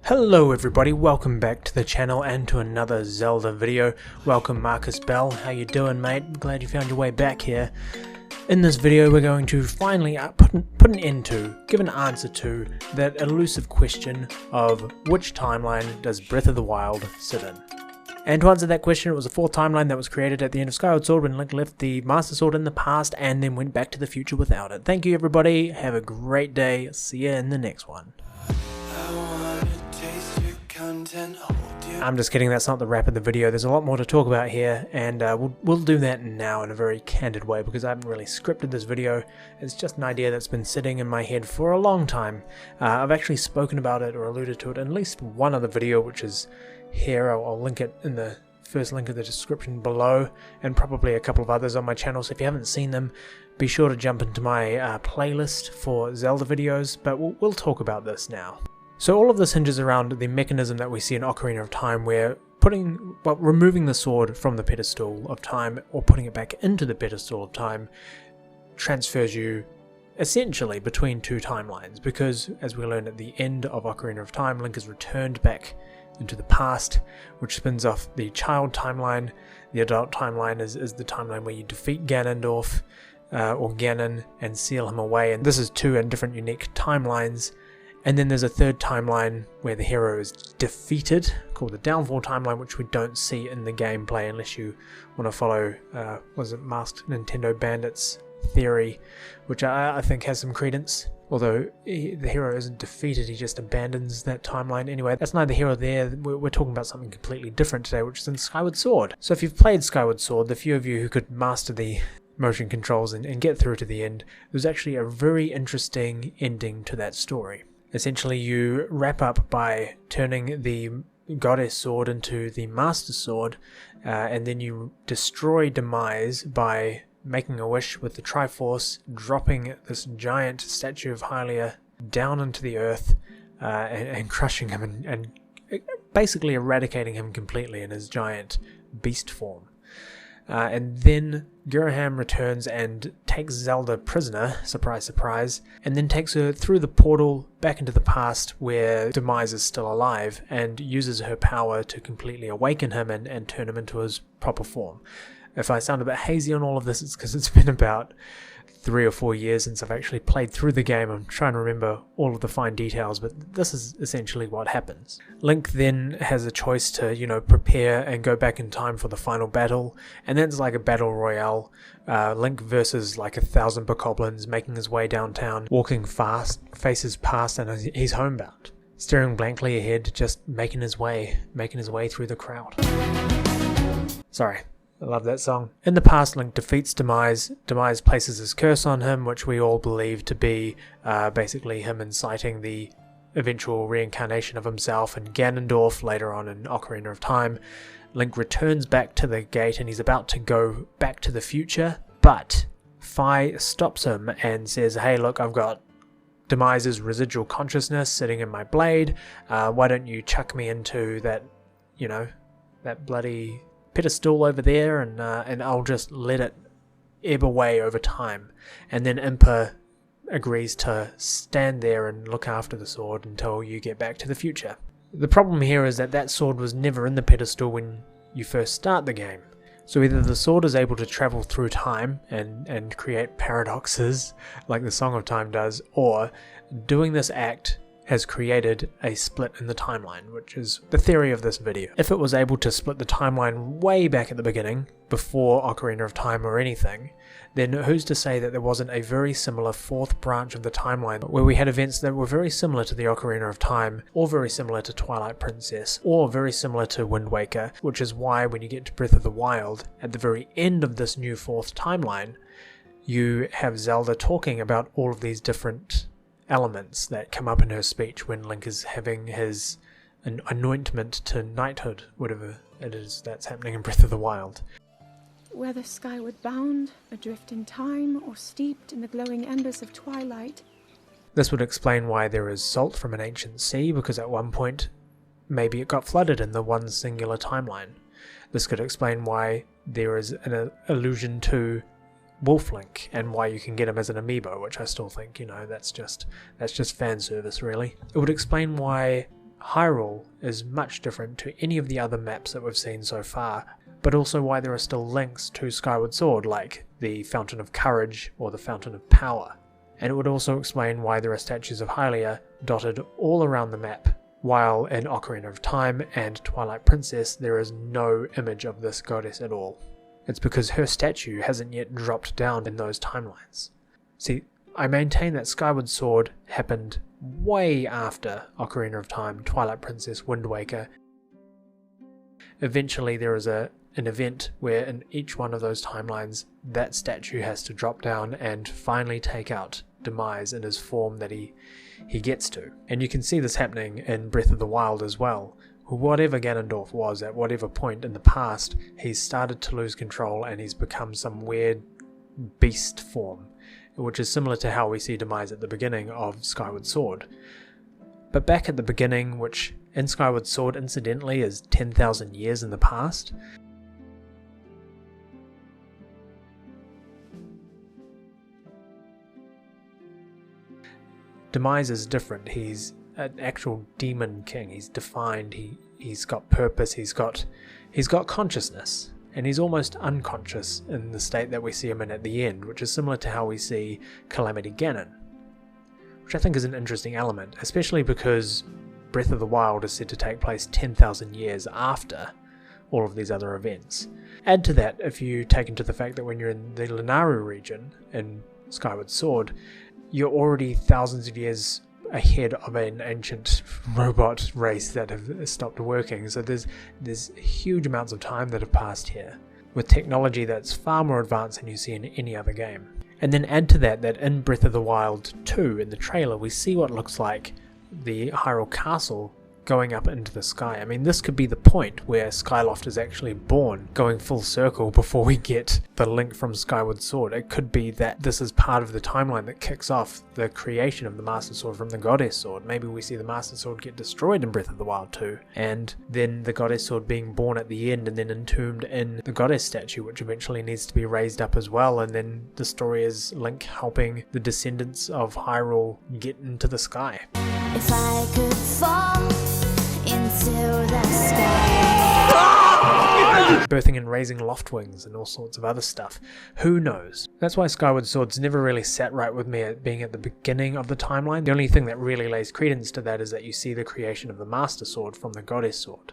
Hello everybody, welcome back to the channel and to another Zelda video. Welcome Marcus Bell, how you doing mate? Glad you found your way back here. In this video we're going to finally put an end to, give an answer to, that elusive question of which timeline does Breath of the Wild sit in? And to answer that question, it was the fourth timeline that was created at the end of Skyward Sword when Link left the Master Sword in the past and then went back to the future without it. Thank you everybody, have a great day, see you in the next one. I'm just kidding, that's not the wrap of the video. There's a lot more to talk about here, and we'll do that now in a very candid way because I haven't really scripted this video. It's just an idea that's been sitting in my head for a long time. I've actually spoken about it or alluded to it in at least one other video, which is here. I'll link it in the first link of the description below, and probably a couple of others on my channel, so if you haven't seen them, be sure to jump into my playlist for Zelda videos, but we'll talk about this now. So all of this hinges around the mechanism that we see in Ocarina of Time where removing the sword from the pedestal of time or putting it back into the pedestal of time transfers you essentially between two timelines, because as we learn at the end of Ocarina of Time, Link is returned back into the past, which spins off the child timeline. The adult timeline is the timeline where you defeat Ganondorf or Ganon and seal him away, and this is two different unique timelines. And then there's a third timeline where the hero is defeated, called the Downfall timeline, which we don't see in the gameplay unless you want to follow, Masked Nintendo Bandit's theory, which I think has some credence. Although the hero isn't defeated, he just abandons that timeline. Anyway, that's neither here or there. We're talking about something completely different today, which is in Skyward Sword. So if you've played Skyward Sword, the few of you who could master the motion controls and get through to the end, there's actually a very interesting ending to that story. Essentially, you wrap up by turning the Goddess Sword into the Master Sword, and then you destroy Demise by making a wish with the Triforce, dropping this giant statue of Hylia down into the earth, and crushing him and basically eradicating him completely in his giant beast form. And then Giraham returns and takes Zelda prisoner, surprise surprise, and then takes her through the portal back into the past where Demise is still alive, and uses her power to completely awaken him and turn him into his proper form. If I sound a bit hazy on all of this, it's because it's been about 3 or 4 years since I've actually played through the game. I'm trying to remember all of the fine details, but this is essentially what happens. Link then has a choice to, prepare and go back in time for the final battle, and then it's like a battle royale. Link versus like 1,000 bokoblins, making his way downtown, walking fast, faces past, and he's homebound. Staring blankly ahead, just making his way through the crowd. Sorry. I love that song. In the past, Link defeats Demise. Demise places his curse on him, which we all believe to be basically him inciting the eventual reincarnation of himself and Ganondorf later on in Ocarina of Time. Link returns back to the gate and he's about to go back to the future, but Fi stops him and says, hey look, I've got Demise's residual consciousness sitting in my blade. Why don't you chuck me into that, that bloody pedestal over there, and I'll just let it ebb away over time. And then Impa agrees to stand there and look after the sword until you get back to the future. The problem here is that sword was never in the pedestal when you first start the game. So either the sword is able to travel through time and create paradoxes like the Song of Time does, or doing this act has created a split in the timeline, which is the theory of this video. If it was able to split the timeline way back at the beginning, before Ocarina of Time or anything, then who's to say that there wasn't a very similar fourth branch of the timeline where we had events that were very similar to the Ocarina of Time, or very similar to Twilight Princess, or very similar to Wind Waker, which is why when you get to Breath of the Wild, at the very end of this new fourth timeline, you have Zelda talking about all of these different elements that come up in her speech when Link is having his anointment to knighthood, whatever it is that's happening in Breath of the Wild. Whether skyward bound, adrift in time, or steeped in the glowing embers of twilight. This would explain why there is salt from an ancient sea, because at one point maybe it got flooded in the one singular timeline. This could explain why there is an allusion to Wolf Link and why you can get him as an amiibo, which I still think, that's just fan service really. It would explain why Hyrule is much different to any of the other maps that we've seen so far, but also why there are still links to Skyward Sword like the Fountain of Courage or the Fountain of Power. And it would also explain why there are statues of Hylia dotted all around the map, while in Ocarina of Time and Twilight Princess there is no image of this goddess at all. It's because her statue hasn't yet dropped down in those timelines. See, I maintain that Skyward Sword happened way after Ocarina of Time, Twilight Princess, Wind Waker. Eventually there is an event where in each one of those timelines that statue has to drop down and finally take out Demise in his form that he gets to. And you can see this happening in Breath of the Wild as well. Whatever Ganondorf was at whatever point in the past, he's started to lose control and he's become some weird beast form, which is similar to how we see Demise at the beginning of Skyward Sword. But back at the beginning, which in Skyward Sword incidentally is 10,000 years in the past, Demise is different. He's an actual demon king. He's defined, he's got purpose, he's got consciousness. And he's almost unconscious in the state that we see him in at the end, which is similar to how we see Calamity Ganon. Which I think is an interesting element, especially because Breath of the Wild is said to take place 10,000 years after all of these other events. Add to that if you take into the fact that when you're in the Lunaru region in Skyward Sword, you're already thousands of years ahead of an ancient robot race that have stopped working, so there's huge amounts of time that have passed here, with technology that's far more advanced than you see in any other game. And then add to that in Breath of the Wild 2, in the trailer, we see what looks like the Hyrule Castle going up into the sky. I mean, this could be the point where Skyloft is actually born, going full circle before we get the link from Skyward Sword. It could be that this is part of the timeline that kicks off the creation of the Master Sword from the Goddess Sword. Maybe we see the Master Sword get destroyed in Breath of the Wild 2, and then the Goddess Sword being born at the end and then entombed in the Goddess statue, which eventually needs to be raised up as well, and then the story is Link helping the descendants of Hyrule get into the sky. If I could fall into the sky. Birthing and raising loft wings and all sorts of other stuff. Who knows? That's why Skyward Sword's never really sat right with me at being at the beginning of the timeline. The only thing that really lays credence to that is that you see the creation of the Master Sword from the Goddess Sword.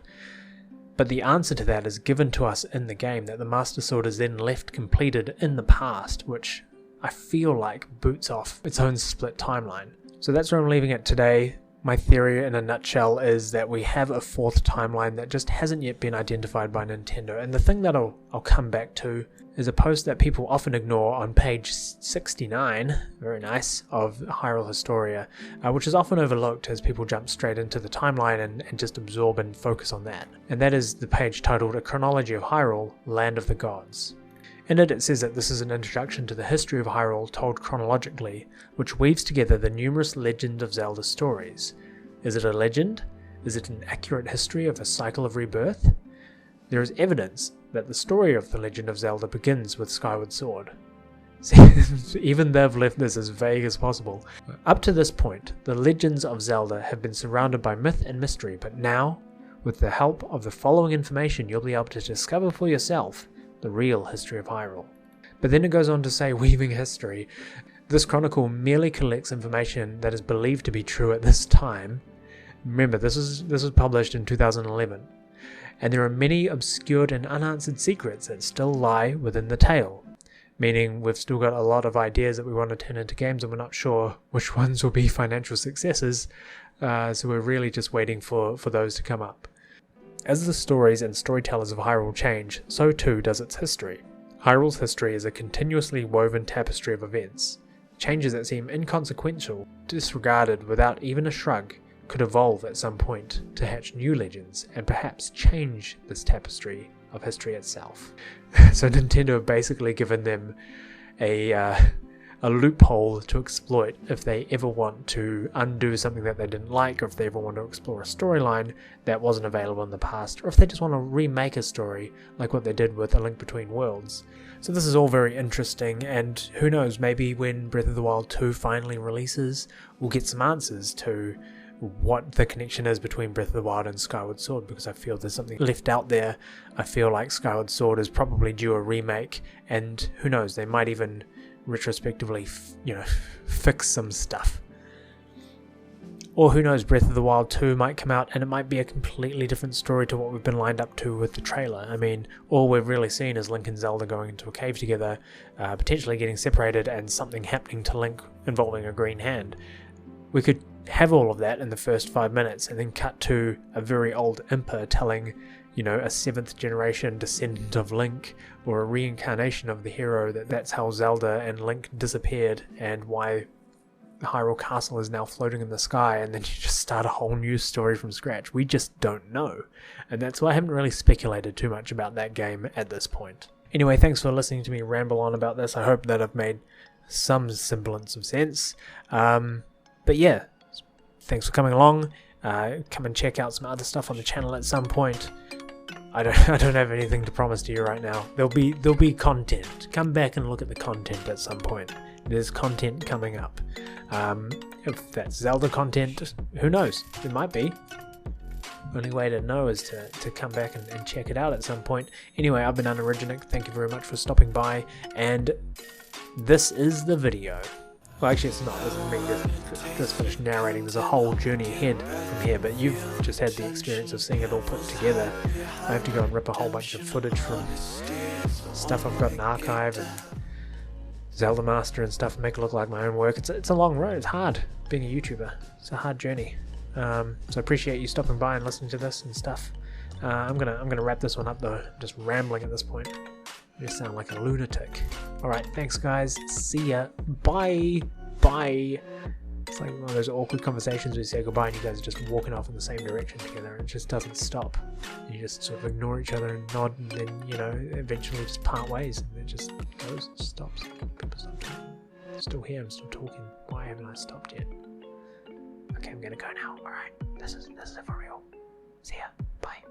But the answer to that is given to us in the game, that the Master Sword is then left completed in the past, which I feel like boots off its own split timeline. So that's where I'm leaving it today. My theory in a nutshell is that we have a fourth timeline that just hasn't yet been identified by Nintendo. And the thing that I'll come back to is a post that people often ignore on page 69, very nice, of Hyrule Historia, which is often overlooked as people jump straight into the timeline and just absorb and focus on that. And that is the page titled A Chronology of Hyrule, Land of the Gods. In it says that this is an introduction to the history of Hyrule told chronologically, which weaves together the numerous Legend of Zelda stories. Is it a legend? Is it an accurate history of a cycle of rebirth? There is evidence that the story of the Legend of Zelda begins with Skyward Sword. See, even they've left this as vague as possible. Up to this point, the Legends of Zelda have been surrounded by myth and mystery, but now, with the help of the following information, you'll be able to discover for yourself the real history of Hyrule. But then it goes on to say, weaving history. This chronicle merely collects information that is believed to be true at this time. Remember, this was published in 2011. And there are many obscured and unanswered secrets that still lie within the tale. Meaning we've still got a lot of ideas that we want to turn into games and we're not sure which ones will be financial successes. So we're really just waiting for those to come up. As the stories and storytellers of Hyrule change, so too does its history. Hyrule's history is a continuously woven tapestry of events. Changes that seem inconsequential, disregarded without even a shrug, could evolve at some point to hatch new legends and perhaps change this tapestry of history itself. So Nintendo have basically given them a loophole to exploit if they ever want to undo something that they didn't like, or if they ever want to explore a storyline that wasn't available in the past, or if they just want to remake a story like what they did with A Link Between Worlds. So this is all very interesting, and who knows, maybe when Breath of the Wild 2 finally releases, we'll get some answers to what the connection is between Breath of the Wild and Skyward Sword, because I feel there's something left out there. I feel like Skyward Sword is probably due a remake, and who knows, they might even retrospectively, fix some stuff. Or who knows, Breath of the Wild 2 might come out and it might be a completely different story to what we've been lined up to with the trailer. I mean, all we've really seen is Link and Zelda going into a cave together, potentially getting separated, and something happening to Link involving a green hand. We could have all of that in the first 5 minutes and then cut to a very old Impa telling, a 7th generation descendant of Link, or a reincarnation of the hero, that's how Zelda and Link disappeared and why Hyrule Castle is now floating in the sky, and then you just start a whole new story from scratch. We just don't know, and that's why I haven't really speculated too much about that game at this point. Anyway, thanks for listening to me ramble on about this. I hope that I've made some semblance of sense. But yeah, thanks for coming along. Come and check out some other stuff on the channel at some point. I don't have anything to promise to you right now. There'll be content. Come back and look at the content at some point. There's content coming up. If that's Zelda content, who knows? It might be. Only way to know is to come back and check it out at some point. Anyway, I've been Unoriginic. Thank you very much for stopping by, and this is the video. Well, actually it's not. This is me just finished narrating. There's a whole journey ahead from here, but you've just had the experience of seeing it all put together. I have to go and rip a whole bunch of footage from stuff I've got in archive and Zelda Master and stuff, and make it look like my own work. It's a long road. It's hard being a YouTuber. It's a hard journey. So I appreciate you stopping by and listening to this and stuff. I'm gonna wrap this one up though. I'm just rambling at this point. I just sound like a lunatic. Alright, thanks guys. See ya. Bye. Bye. It's like one of those awkward conversations where you say goodbye and you guys are just walking off in the same direction together, and it just doesn't stop. You just sort of ignore each other and nod, and then, eventually just part ways, and it just goes and stops. People stop talking. I'm still here, I'm still talking. Why haven't I stopped yet? Okay, I'm gonna go now. Alright, this is it for real. See ya. Bye.